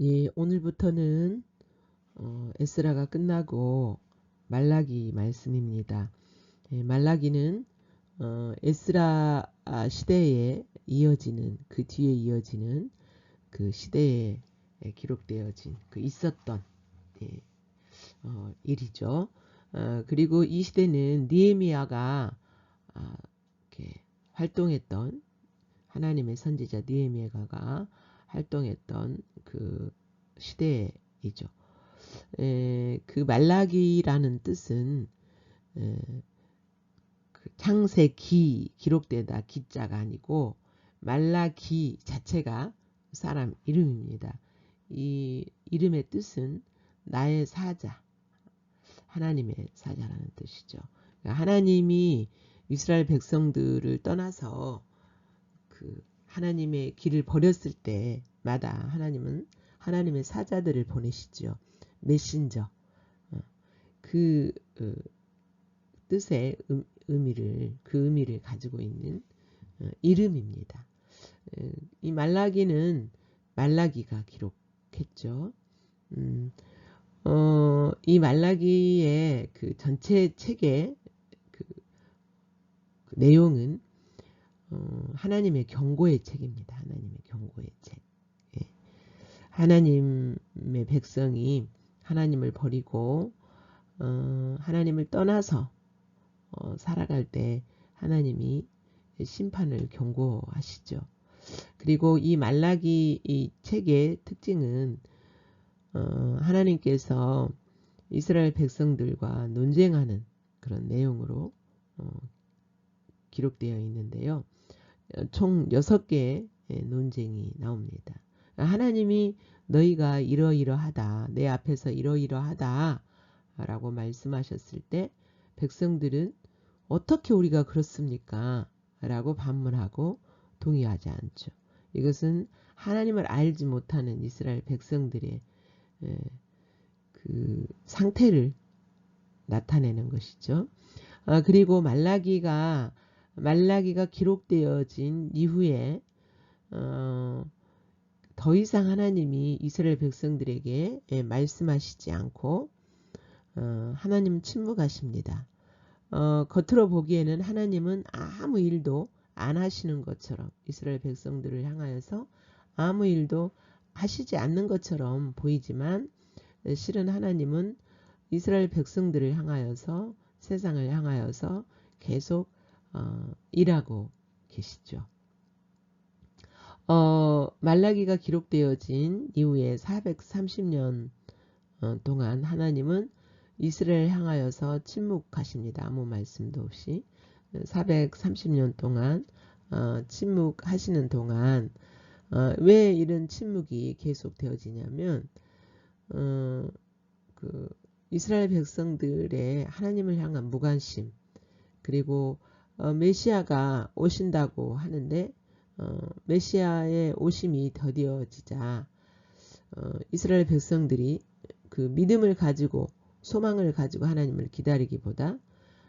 예, 오늘부터는 에스라가 끝나고 말라기 말씀입니다. 예, 말라기는 에스라 시대에 이어지는 그 뒤에 이어지는 그 시대에 기록되어진 그 있었던 예, 일이죠. 그리고 이 시대는 느헤미야가 이렇게 활동했던 하나님의 선지자 느헤미야가 활동했던 그 시대이죠. 그 말라기라는 뜻은 그 창세기 기록되다 기자가 아니고 말라기 자체가 사람 이름입니다. 이 이름의 뜻은 나의 사자, 하나님의 사자라는 뜻이죠. 그러니까 하나님이 이스라엘 백성들을 떠나서 그 하나님의 길을 버렸을 때마다 하나님은 하나님의 사자들을 보내시죠. 메신저. 그 뜻의 의미를 가지고 있는 이름입니다. 이 말라기는 말라기가 기록했죠. 이 말라기의 그 전체 책의 그 내용은 하나님의 경고의 책입니다. 하나님의 경고의 책. 예. 하나님의 백성이 하나님을 버리고 하나님을 떠나서 살아갈 때 하나님이 심판을 경고하시죠. 그리고 이 말라기 이 책의 특징은 하나님께서 이스라엘 백성들과 논쟁하는 그런 내용으로 기록되어 있는데요. 총 6개의 논쟁이 나옵니다. 하나님이 너희가 이러이러하다, 내 앞에서 이러이러하다 라고 말씀하셨을 때 백성들은 어떻게 우리가 그렇습니까? 라고 반문하고 동의하지 않죠. 이것은 하나님을 알지 못하는 이스라엘 백성들의 그 상태를 나타내는 것이죠. 그리고 말라기가 기록되어진 이후에 더 이상 하나님이 이스라엘 백성들에게 말씀하시지 않고 하나님은 침묵하십니다. 겉으로 보기에는 하나님은 아무 일도 안 하시는 것처럼 이스라엘 백성들을 향하여서 아무 일도 하시지 않는 것처럼 보이지만 실은 하나님은 이스라엘 백성들을 향하여서 세상을 향하여서 계속 일하고 계시죠. 말라기가 기록되어진 이후에 430년 동안 하나님은 이스라엘 향하여서 침묵하십니다. 아무 말씀도 없이 430년 동안 침묵하시는 동안 왜 이런 침묵이 계속되어지냐면 그 이스라엘 백성들의 하나님을 향한 무관심 그리고 메시아가 오신다고 하는데 메시아의 오심이 더디어지자 이스라엘 백성들이 그 믿음을 가지고 소망을 가지고 하나님을 기다리기보다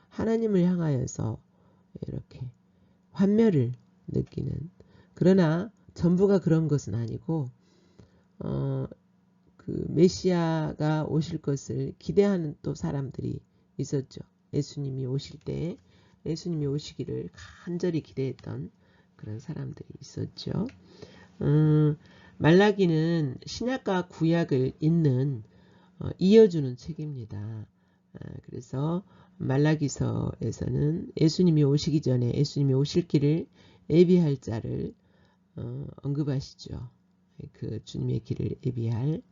하나님을 향하여서 이렇게 환멸을 느끼는 그러나 전부가 그런 것은 아니고 그 메시아가 오실 것을 기대하는 또 사람들이 있었죠. 예수님이 오실 때 예수님이 오시기를 간절히 기대했던 그런 사람들이 있었죠. 말라기는 신약과 구약을 잇는 이어주는 책입니다. 그래서 말라기서에서는 예수님이 오시기 전에 예수님이 오실 길을 예비할 자를 언급하시죠. 그 주님의 길을 예비할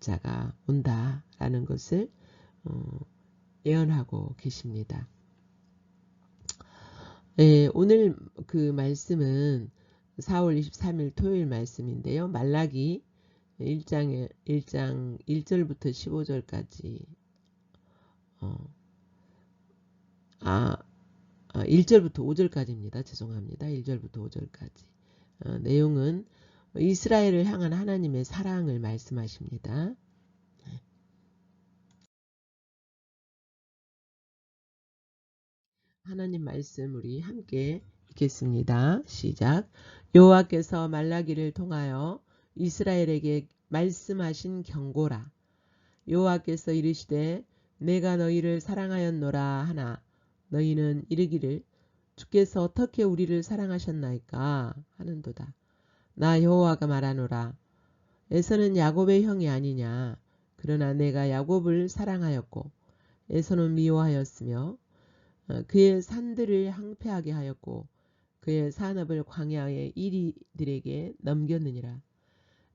자가 온다라는 것을 예언하고 계십니다. 오늘 그 말씀은 4월 23일 토요일 말씀인데요. 말라기 1장 1절부터 15절까지 1절부터 5절까지입니다. 죄송합니다. 1절부터 5절까지 내용은 이스라엘을 향한 하나님의 사랑을 말씀하십니다. 하나님 말씀 우리 함께 읽겠습니다. 시작. 여호와께서 말라기를 통하여 이스라엘에게 말씀하신 경고라. 여호와께서 이르시되 내가 너희를 사랑하였노라 하나 너희는 이르기를 주께서 어떻게 우리를 사랑하셨나이까 하는도다. 나 여호와가 말하노라. 에서는 야곱의 형이 아니냐. 그러나 내가 야곱을 사랑하였고 에서는 미워하였으며 그의 산들을 항폐하게 하였고 그의 산업을 광야의 이리들에게 넘겼느니라.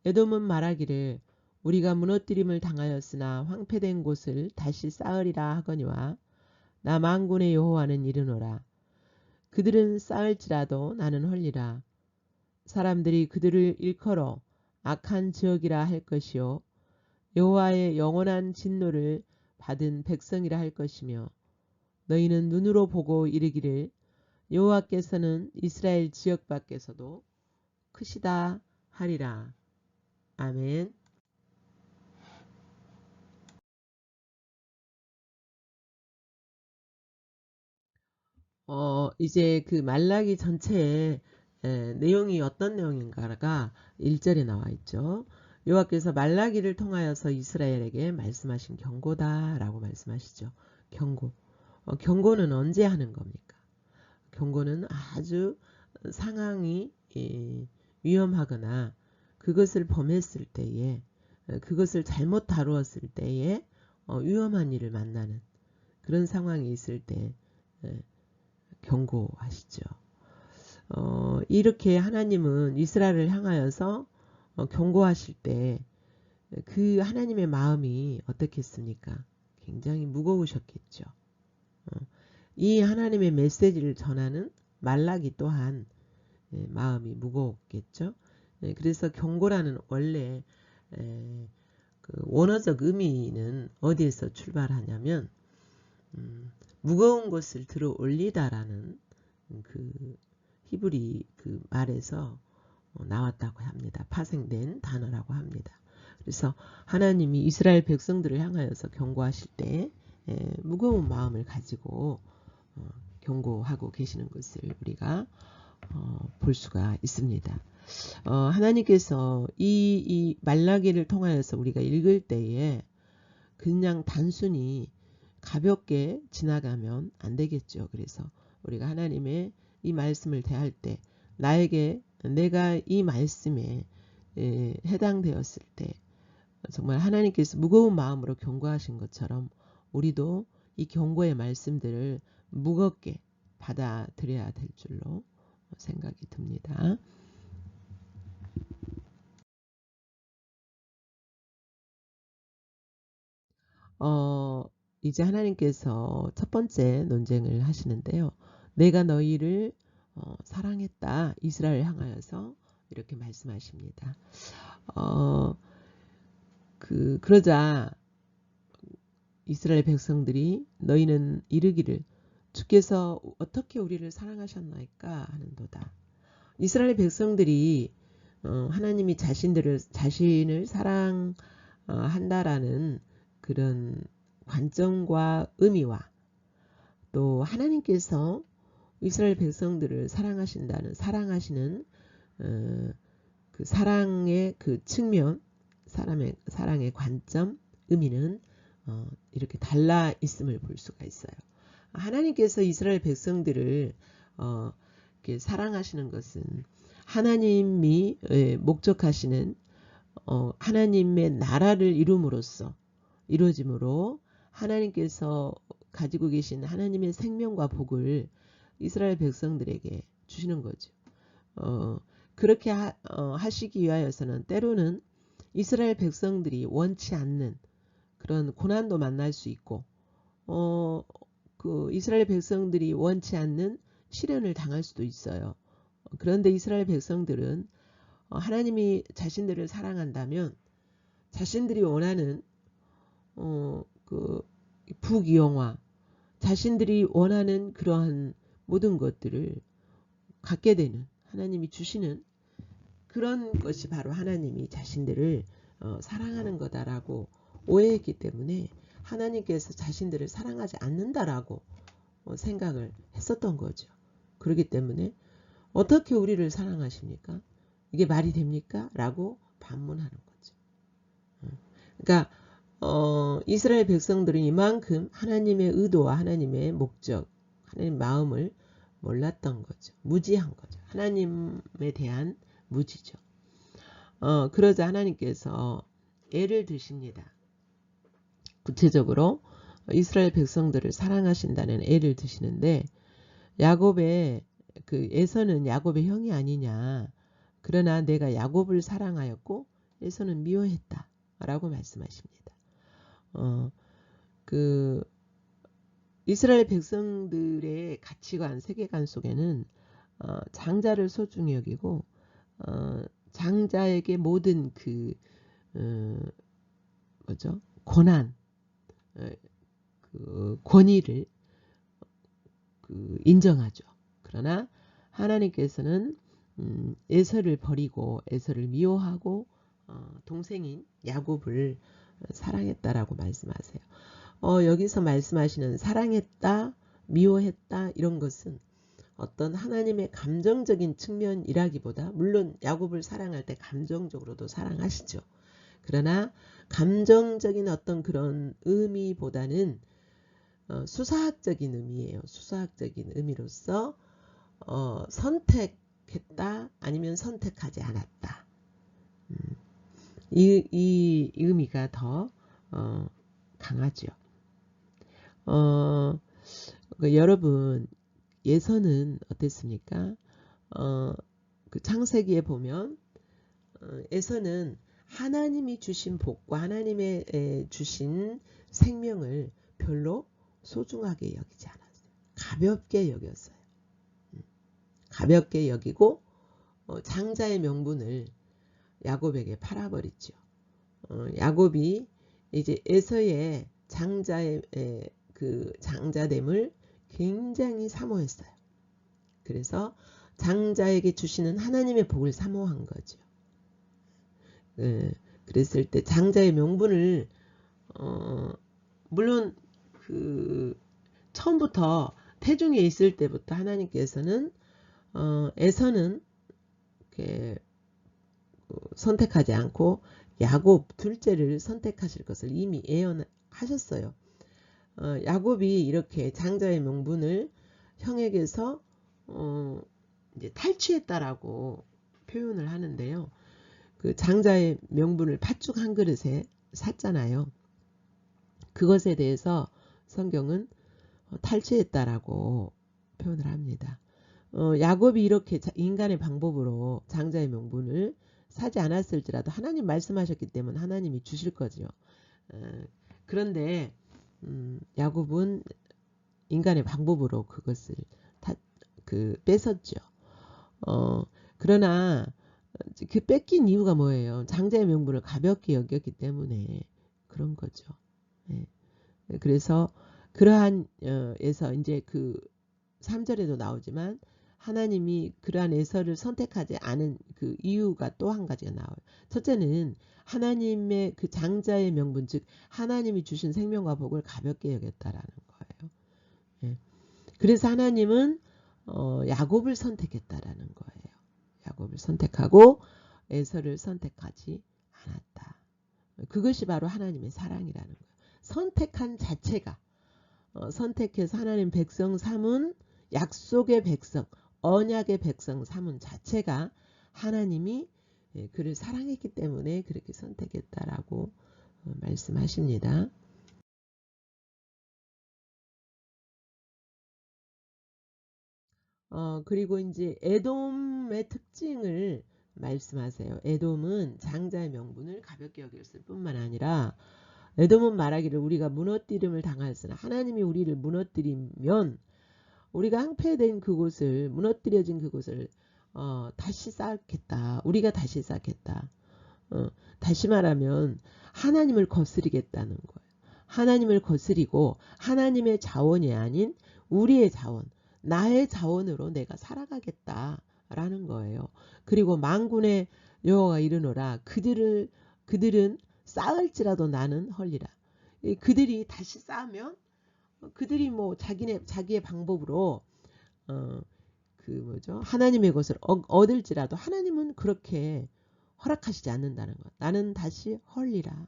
에돔은 말하기를 우리가 무너뜨림을 당하였으나 황폐된 곳을 다시 쌓으리라 하거니와 나 만군의 여호와는 이르노라. 그들은 쌓을지라도 나는 헐리라. 사람들이 그들을 일컬어 악한 지역이라 할 것이요 여호와의 영원한 진노를 받은 백성이라 할 것이며 너희는 눈으로 보고 이르기를 여호와께서는 이스라엘 지역 밖에서도 크시다 하리라. 아멘. 이제 그 말라기 전체의 내용이 어떤 내용인가가 1절에 나와 있죠. 여호와께서 말라기를 통하여서 이스라엘에게 말씀하신 경고다라고 말씀하시죠. 경고. 경고는 언제 하는 겁니까? 경고는 아주 상황이 위험하거나 그것을 범했을 때에 그것을 잘못 다루었을 때에 위험한 일을 만나는 그런 상황이 있을 때 경고하시죠. 이렇게 하나님은 이스라엘을 향하여서 경고하실 때 그 하나님의 마음이 어떻겠습니까? 굉장히 무거우셨겠죠. 이 하나님의 메시지를 전하는 말라기 또한 마음이 무거웠겠죠. 그래서 경고라는 원래 그 원어적 의미는 어디에서 출발하냐면 무거운 것을 들어 올리다라는 그 히브리 그 말에서 나왔다고 합니다. 파생된 단어라고 합니다. 그래서 하나님이 이스라엘 백성들을 향하여서 경고하실 때 무거운 마음을 가지고 경고하고 계시는 것을 우리가 볼 수가 있습니다. 하나님께서 이 말라기를 통하여서 우리가 읽을 때에 그냥 단순히 가볍게 지나가면 안 되겠죠. 그래서 우리가 하나님의 이 말씀을 대할 때 나에게 내가 이 말씀에 해당되었을 때 정말 하나님께서 무거운 마음으로 경고하신 것처럼 우리도 이 경고의 말씀들을 무겁게 받아들여야 될 줄로 생각이 듭니다. 이제 하나님께서 첫 번째 논쟁을 하시는데요. 내가 너희를 사랑했다. 이스라엘 향하여서 이렇게 말씀하십니다. 그러자 이스라엘 백성들이 너희는 이르기를 주께서 어떻게 우리를 사랑하셨나이까 하는도다. 이스라엘 백성들이 하나님이 자신을 사랑한다라는 그런 관점과 의미와 또 하나님께서 이스라엘 백성들을 사랑하시는 그 사랑의 그 측면, 사랑의 관점, 의미는 이렇게 달라 있음을 볼 수가 있어요. 하나님께서 이스라엘 백성들을 이렇게 사랑하시는 것은 하나님이 목적하시는 하나님의 나라를 이루어짐으로 하나님께서 가지고 계신 하나님의 생명과 복을 이스라엘 백성들에게 주시는 거죠. 그렇게 하시기 위하여서는 때로는 이스라엘 백성들이 원치 않는 그런 고난도 만날 수 있고 그 이스라엘 백성들이 원치 않는 시련을 당할 수도 있어요. 그런데 이스라엘 백성들은 하나님이 자신들을 사랑한다면 자신들이 원하는 그 부귀영화, 자신들이 원하는 그러한 모든 것들을 갖게 되는 하나님이 주시는 그런 것이 바로 하나님이 자신들을 사랑하는 거다라고 오해했기 때문에 하나님께서 자신들을 사랑하지 않는다라고 생각을 했었던 거죠. 그렇기 때문에 어떻게 우리를 사랑하십니까? 이게 말이 됩니까? 라고 반문하는 거죠. 그러니까 이스라엘 백성들은 이만큼 하나님의 의도와 하나님의 목적, 하나님 마음을 몰랐던 거죠. 무지한 거죠. 하나님에 대한 무지죠. 그러자 하나님께서 애를 드십니다. 구체적으로 이스라엘 백성들을 사랑하신다는 애를 드시는데 야곱의 그 에서는 야곱의 형이 아니냐. 그러나 내가 야곱을 사랑하였고 에서는 미워했다. 라고 말씀하십니다. 그 이스라엘 백성들의 가치관, 세계관 속에는 장자를 소중히 여기고 장자에게 모든 그 뭐죠? 권한, 그 권위를 인정하죠. 그러나 하나님께서는 에서를 버리고 에서를 미워하고 동생인 야곱을 사랑했다라고 말씀하세요. 여기서 말씀하시는 사랑했다, 미워했다 이런 것은 어떤 하나님의 감정적인 측면이라기보다 물론 야곱을 사랑할 때 감정적으로도 사랑하시죠. 그러나 감정적인 어떤 그런 의미보다는 수사학적인 의미예요. 수사학적인 의미로서 선택했다 아니면 선택하지 않았다. 이 의미가 더 강하죠. 여러분 예서는 어땠습니까? 그 창세기에 보면 에서는 하나님이 주신 복과 하나님의 주신 생명을 별로 소중하게 여기지 않았어요. 가볍게 여겼어요. 가볍게 여기고 장자의 명분을 야곱에게 팔아버리죠. 야곱이 이제 에서의 장자의 그 장자됨을 굉장히 사모했어요. 그래서 장자에게 주시는 하나님의 복을 사모한 거죠. 그랬을 때 장자의 명분을 물론 그 처음부터 태중에 있을 때부터 하나님께서는 에서는 이렇게 선택하지 않고 야곱 둘째를 선택하실 것을 이미 예언하셨어요. 야곱이 이렇게 장자의 명분을 형에게서 이제 탈취했다라고 표현을 하는데요. 그 장자의 명분을 팥죽 한 그릇에 샀잖아요. 그것에 대해서 성경은 탈취했다라고 표현을 합니다. 야곱이 이렇게 인간의 방법으로 장자의 명분을 사지 않았을지라도 하나님 말씀하셨기 때문에 하나님이 주실 거죠. 그런데 야곱은 인간의 방법으로 그것을 뺏었죠. 그러나 그 뺏긴 이유가 뭐예요? 장자의 명분을 가볍게 여겼기 때문에 그런 거죠. 네. 그래서 그러한 에서 이제 그 3절에도 나오지만 하나님이 그러한 에서를 선택하지 않은 그 이유가 또 한 가지가 나와요. 첫째는 하나님의 그 장자의 명분 즉 하나님이 주신 생명과 복을 가볍게 여겼다라는 거예요. 네. 그래서 하나님은 야곱을 선택했다라는 거예요. 야곱을 선택하고 에서를 선택하지 않았다. 그것이 바로 하나님의 사랑이라는 거예요. 선택한 자체가 선택해서 하나님 백성 삼은 약속의 백성, 언약의 백성 삼은 자체가 하나님이 그를 사랑했기 때문에 그렇게 선택했다라고 말씀하십니다. 그리고 이제 에돔의 특징을 말씀하세요. 에돔은 장자의 명분을 가볍게 여겼을 뿐만 아니라 에돔은 말하기를 우리가 무너뜨림을 당하였으나 하나님이 우리를 무너뜨리면 우리가 항폐된 그곳을 무너뜨려진 그곳을 다시 쌓겠다. 우리가 다시 쌓겠다. 다시 말하면 하나님을 거스리겠다는 거예요. 하나님을 거스리고 하나님의 자원이 아닌 우리의 자원, 나의 자원으로 내가 살아가겠다라는 거예요. 그리고 만군의 여호와가 이르노라 그들은 쌓을지라도 나는 헐리라. 그들이 다시 쌓으면 그들이 뭐 자기의 방법으로 그 뭐죠? 하나님의 것을 얻을지라도 하나님은 그렇게 허락하시지 않는다는 것. 나는 다시 헐리라.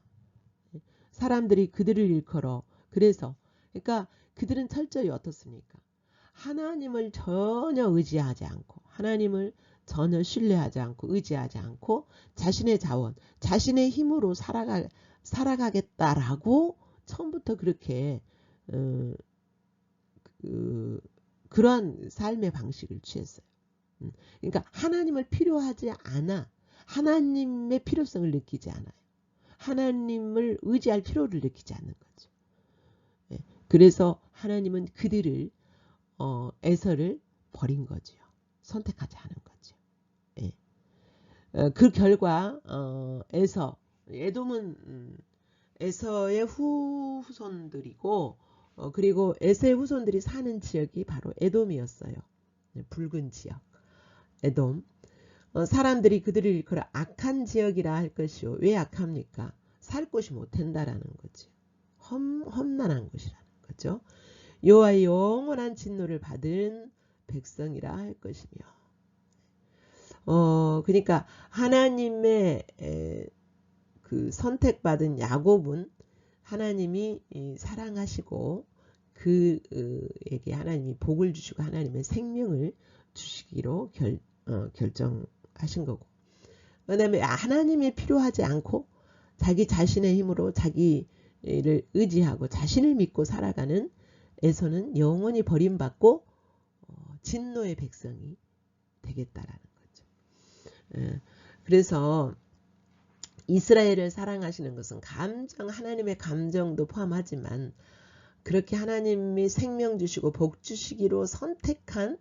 사람들이 그들을 일컬어. 그래서 그러니까 그들은 철저히 어떻습니까? 하나님을 전혀 의지하지 않고 하나님을 전혀 신뢰하지 않고 의지하지 않고 자신의 자원, 자신의 힘으로 살아가겠다라고 처음부터 그렇게 그러한 삶의 방식을 취했어요. 그러니까 하나님을 필요하지 않아. 하나님의 필요성을 느끼지 않아요. 하나님을 의지할 필요를 느끼지 않는 거죠. 그래서 하나님은 그들을 에서를 버린 거죠. 선택하지 않은 거죠. 그 결과 에돔은 에서의 후손들이고 그리고 에서의 후손들이 사는 지역이 바로 에돔이었어요. 붉은 지역 에돔. 사람들이 그들을 일컬어 악한 지역이라 할 것이요. 왜 악합니까? 살 곳이 못한다라는 거죠. 험난한 곳이라는 거죠. 여호와의 영원한 진노를 받은 백성이라 할 것이며 그러니까 하나님의 그 선택받은 야곱은 하나님이 사랑하시고 그에게 하나님이 복을 주시고 하나님의 생명을 주시기로 결정하신 거고 그 다음에 하나님이 필요하지 않고 자기 자신의 힘으로 자기를 의지하고 자신을 믿고 살아가는 에서는 영원히 버림받고 진노의 백성이 되겠다라는 거죠. 그래서 이스라엘을 사랑하시는 것은 하나님의 감정도 포함하지만 그렇게 하나님이 생명 주시고 복 주시기로 선택한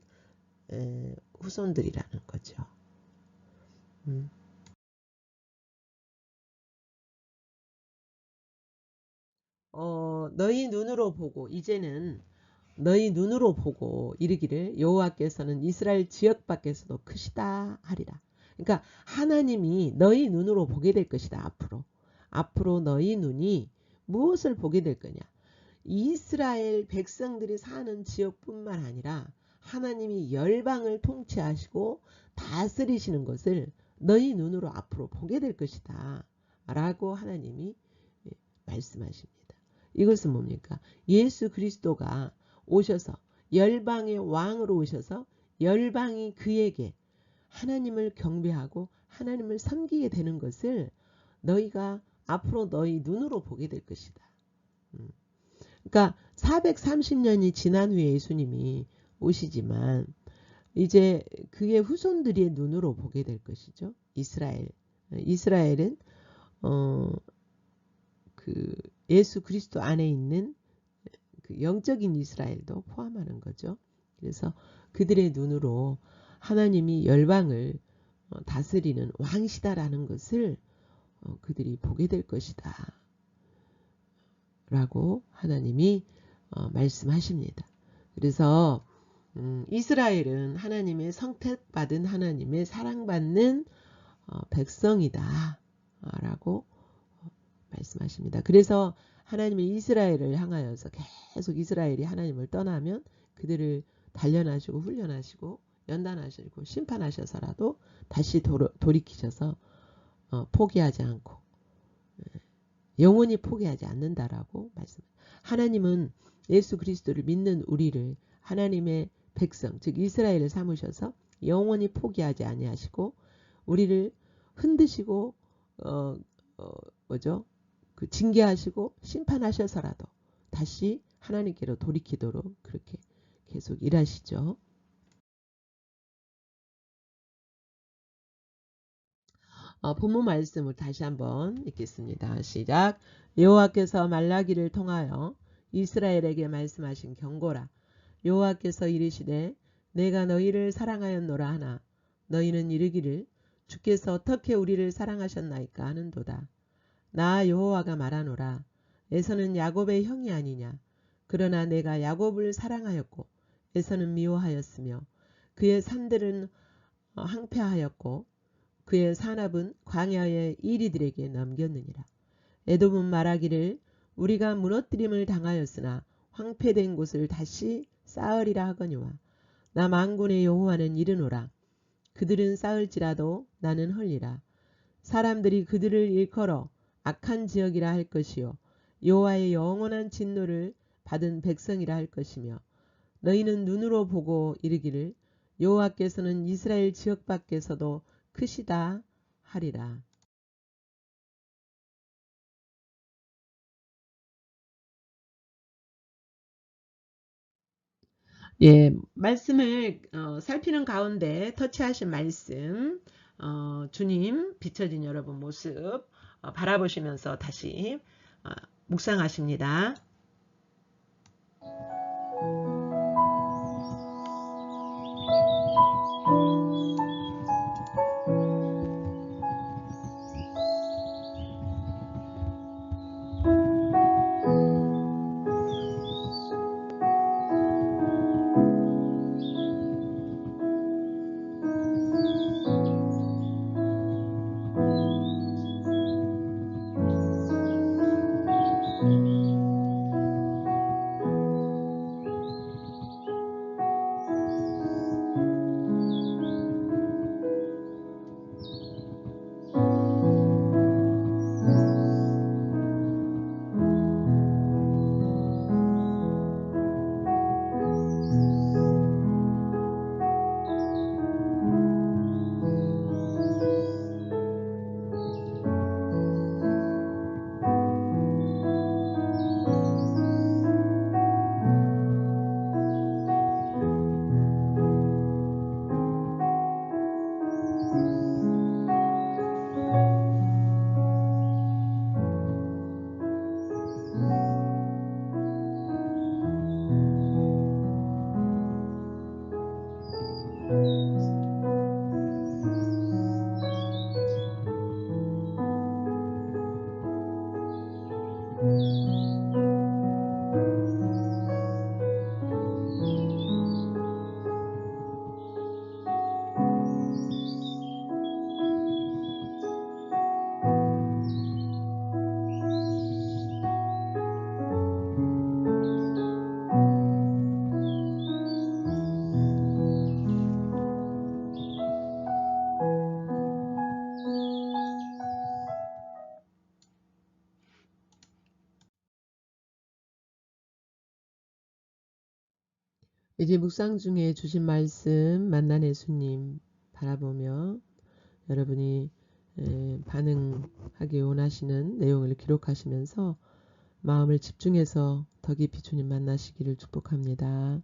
후손들이라는 거죠. 너희 눈으로 보고 이제는 너희 눈으로 보고 이르기를 여호와께서는 이스라엘 지역 밖에서도 크시다 하리라. 그러니까 하나님이 너희 눈으로 보게 될 것이다. 앞으로 너희 눈이 무엇을 보게 될 거냐. 이스라엘 백성들이 사는 지역뿐만 아니라 하나님이 열방을 통치하시고 다스리시는 것을 너희 눈으로 앞으로 보게 될 것이다 라고 하나님이 말씀하십니다. 이것은 뭡니까? 예수 그리스도가 오셔서 열방의 왕으로 오셔서 열방이 그에게 하나님을 경배하고 하나님을 섬기게 되는 것을 너희가 앞으로 너희 눈으로 보게 될 것이다. 그러니까 430년이 지난 후에 예수님이 오시지만 이제 그의 후손들의 눈으로 보게 될 것이죠. 이스라엘은 그 예수 그리스도 안에 있는 그 영적인 이스라엘도 포함하는 거죠. 그래서 그들의 눈으로 하나님이 열방을 다스리는 왕이시다라는 것을 그들이 보게 될 것이다 라고 하나님이 말씀하십니다. 그래서 이스라엘은 하나님의 선택받은 하나님의 사랑받는 백성이다 라고 말씀하십니다. 그래서 하나님이 이스라엘을 향하여서 계속 이스라엘이 하나님을 떠나면 그들을 단련하시고 훈련하시고 연단하시고 심판하셔서라도 다시 돌이키셔서 포기하지 않고 영원히 포기하지 않는다라고 말씀합니다. 하나님은 예수 그리스도를 믿는 우리를 하나님의 백성 즉 이스라엘을 삼으셔서 영원히 포기하지 아니하시고 우리를 흔드시고 그 징계하시고 심판하셔서라도 다시 하나님께로 돌이키도록 그렇게 계속 일하시죠. 본문 말씀을 다시 한번 읽겠습니다. 시작. 여호와께서 말라기를 통하여 이스라엘에게 말씀하신 경고라. 여호와께서 이르시되 내가 너희를 사랑하였노라 하나 너희는 이르기를 주께서 어떻게 우리를 사랑하셨나이까 하는도다. 나 여호와가 말하노라. 에서는 야곱의 형이 아니냐. 그러나 내가 야곱을 사랑하였고 에서는 미워하였으며 그의 산들은 항폐하였고 그의 산업은 광야의 이리들에게 넘겼느니라. 에돔은 말하기를 우리가 무너뜨림을 당하였으나 황폐된 곳을 다시 쌓으리라 하거니와 나 만군의 여호와는 이르노라. 그들은 쌓을지라도 나는 헐리라. 사람들이 그들을 일컬어 악한 지역이라 할 것이요 여호와의 영원한 진노를 받은 백성이라 할 것이며 너희는 눈으로 보고 이르기를 여호와께서는 이스라엘 지역 밖에서도 크시다 하리라. 예, 말씀을 살피는 가운데 터치하신 말씀, 주님 비춰진 여러분 모습 바라보시면서 다시 묵상하십니다. 이제 묵상 중에 주신 말씀 만난 예수님 바라보며 여러분이 반응하기 원하시는 내용을 기록하시면서 마음을 집중해서 더 깊이 주님 만나시기를 축복합니다.